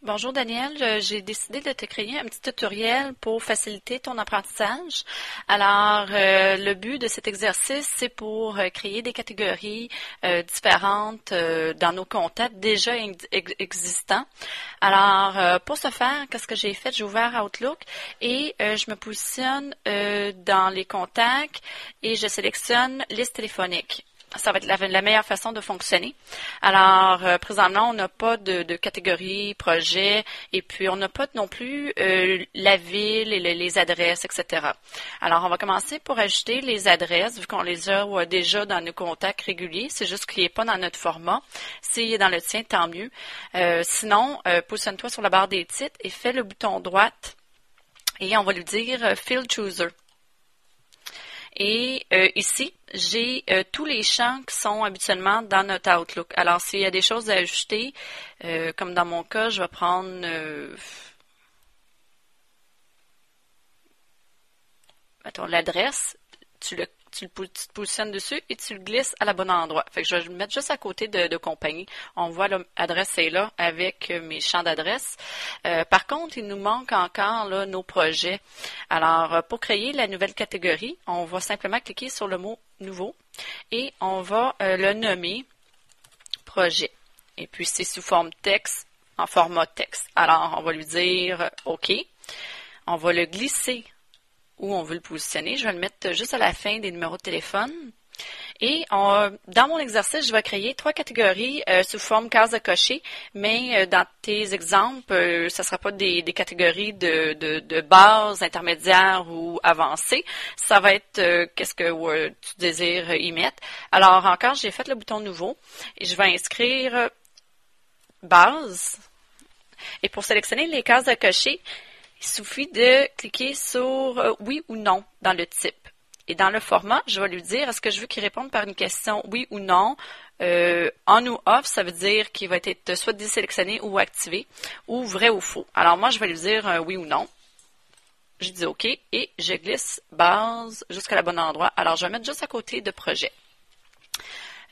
Bonjour Daniel, j'ai décidé de te créer un petit tutoriel pour faciliter ton apprentissage. Alors, le but de cet exercice, c'est pour créer des catégories différentes dans nos contacts déjà existants. Alors, pour ce faire, qu'est-ce que j'ai fait? J'ai ouvert Outlook et je me positionne dans les contacts et je sélectionne liste téléphonique. Ça va être la meilleure façon de fonctionner. Alors, présentement, on n'a pas de catégorie, projet, et puis on n'a pas non plus la ville et les adresses, etc. Alors, on va commencer pour ajouter les adresses, vu qu'on les a déjà dans nos contacts réguliers. C'est juste qu'il n'est pas dans notre format. S'il est dans le tien, tant mieux. Sinon, positionne-toi sur la barre des titres et fais le bouton droite et on va lui dire Field Chooser. Et ici, j'ai tous les champs qui sont habituellement dans notre Outlook. Alors, s'il y a des choses à ajouter, comme dans mon cas, je vais prendre mettons, l'adresse, tu te positionnes dessus et tu le glisses à la bonne endroit. Fait que je vais le mettre juste à côté de compagnie. On voit l'adresse est là avec mes champs d'adresse. Par contre, il nous manque encore là, nos projets. Alors, pour créer la nouvelle catégorie, on va simplement cliquer sur le mot nouveau et on va le nommer projet. Et puis, c'est sous forme texte, en format texte. Alors, on va lui dire OK. On va le glisser où on veut le positionner. Je vais le mettre juste à la fin des numéros de téléphone. Et dans mon exercice, je vais créer 3 catégories sous forme case à cocher, mais dans tes exemples, ça ne sera pas des catégories de base, intermédiaire ou avancée. Ça va être qu'est-ce que tu désires y mettre. Alors encore, j'ai fait le bouton nouveau et je vais inscrire base. Et pour sélectionner les cases à cocher, il suffit de cliquer sur oui ou non dans le type. Et dans le format, je vais lui dire, est-ce que je veux qu'il réponde par une question oui ou non? On ou off, ça veut dire qu'il va être soit désélectionné ou activé, ou vrai ou faux. Alors moi, je vais lui dire oui ou non. Je dis OK et je glisse base jusqu'à la bonne endroit. Alors, je vais mettre juste à côté de projet.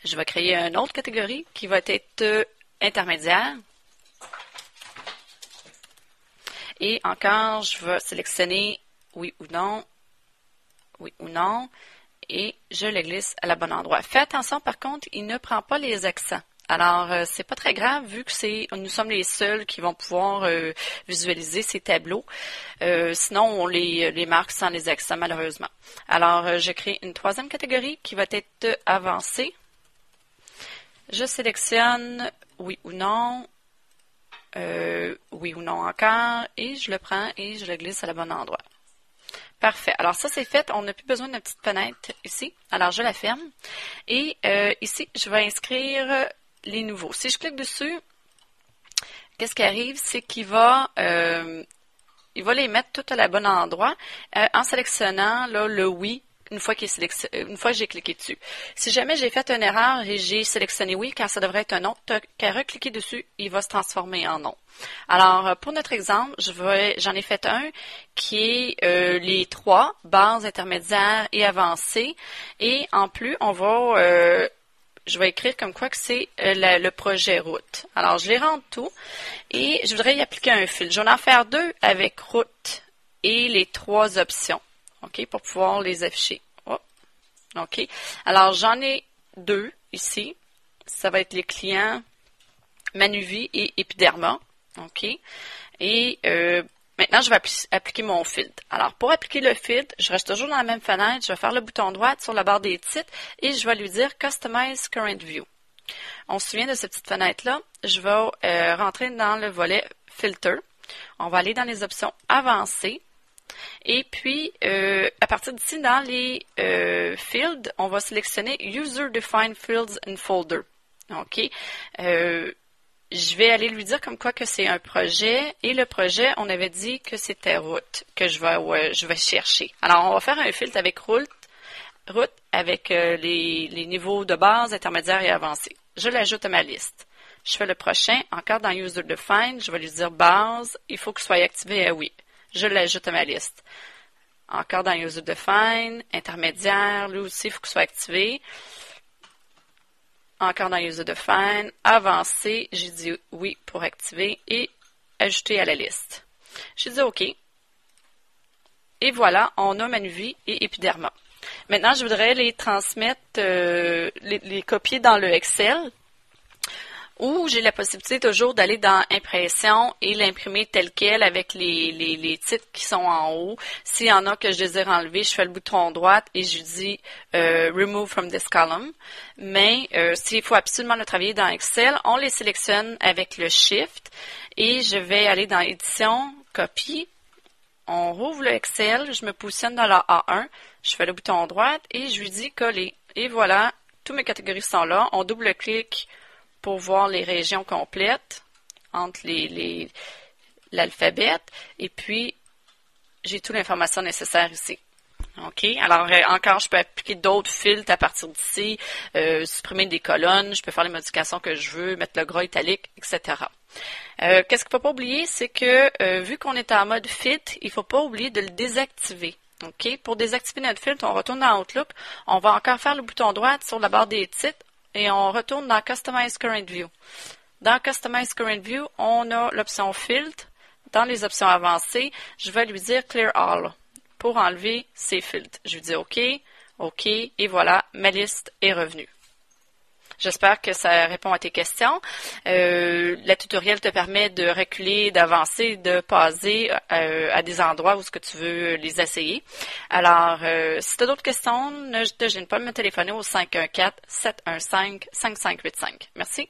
Je vais créer une autre catégorie qui va être intermédiaire. Et encore, je vais sélectionner oui ou non, et je le glisse à la bonne endroit. Fais attention, par contre, il ne prend pas les accents. Alors, c'est pas très grave vu que nous sommes les seuls qui vont pouvoir visualiser ces tableaux. Sinon, on les marque sans les accents, malheureusement. Alors, je crée une troisième catégorie qui va être avancée. Je sélectionne oui ou non. Oui ou non encore, et je le prends et je le glisse à la bonne endroit. Parfait. Alors ça, c'est fait. On n'a plus besoin d'une petite fenêtre ici. Alors, je la ferme. Et ici, je vais inscrire les nouveaux. Si je clique dessus, qu'est-ce qui arrive? C'est qu'il va les mettre tout à la bonne endroit en sélectionnant là, le oui une fois que j'ai cliqué dessus. Si jamais j'ai fait une erreur et j'ai sélectionné oui, car ça devrait être un non, tu n'as qu'à recliquer dessus, il va se transformer en non. Alors, pour notre exemple, j'en ai fait un qui est les 3, base, intermédiaire et avancée. Et en plus, je vais écrire comme quoi que c'est le projet route. Alors, je les rentre tout et je voudrais y appliquer un fil. Je vais en faire 2 avec route et les 3 options. OK, pour pouvoir les afficher. Oh, OK. Alors, j'en ai 2 ici. Ça va être les clients Manuvie et Epiderma. OK. Et maintenant, je vais appliquer mon filtre. Alors, pour appliquer le filtre, je reste toujours dans la même fenêtre. Je vais faire le bouton droit sur la barre des titres et je vais lui dire Customize Current View. On se souvient de cette petite fenêtre-là. Je vais rentrer dans le volet Filter. On va aller dans les options avancées. Et puis, à partir d'ici, dans les fields, on va sélectionner User Defined Fields and Folder. OK. Je vais aller lui dire comme quoi que c'est un projet. Et le projet, on avait dit que c'était route que je vais chercher. Alors, on va faire un filtre avec route avec les niveaux de base, intermédiaire et avancé. Je l'ajoute à ma liste. Je fais le prochain. Encore dans User Defined, je vais lui dire base. Il faut qu'il soit activé à oui. Je l'ajoute à ma liste. Encore dans User Define, intermédiaire, lui aussi, il faut qu'il soit activé. Encore dans User Define, avancé, j'ai dit oui pour activer et ajouter à la liste. J'ai dit OK. Et voilà, on a Manuvie et Epiderma. Maintenant, je voudrais les transmettre, les copier dans le Excel, où j'ai la possibilité toujours d'aller dans Impression et l'imprimer tel quel avec les titres qui sont en haut. S'il y en a que je désire enlever, je fais le bouton droit et je dis Remove from this column. Mais s'il faut absolument le travailler dans Excel, on les sélectionne avec le Shift et je vais aller dans Édition, Copie. On rouvre le Excel, je me positionne dans la A1, je fais le bouton droit et je lui dis coller. Et voilà, toutes mes catégories sont là. On double-clique pour voir les régions complètes entre l'alphabet. Et puis, j'ai toute l'information nécessaire ici. OK? Alors, encore, je peux appliquer d'autres filtres à partir d'ici, supprimer des colonnes, je peux faire les modifications que je veux, mettre le gras italique, etc. Qu'est-ce qu'il ne faut pas oublier, c'est que vu qu'on est en mode fit, il ne faut pas oublier de le désactiver. OK? Pour désactiver notre filtre, on retourne dans Outlook, on va encore faire le bouton droit sur la barre des titres et on retourne dans Customize Current View. Dans Customize Current View, on a l'option filtre. Dans les options avancées, je vais lui dire Clear All pour enlever ces filtres. Je lui dis OK, OK, et voilà, ma liste est revenue. J'espère que ça répond à tes questions. La tutoriel te permet de reculer, d'avancer, de passer à des endroits où ce que tu veux les essayer. Alors, si tu as d'autres questions, ne te gêne pas de me téléphoner au 514-715-5585. Merci.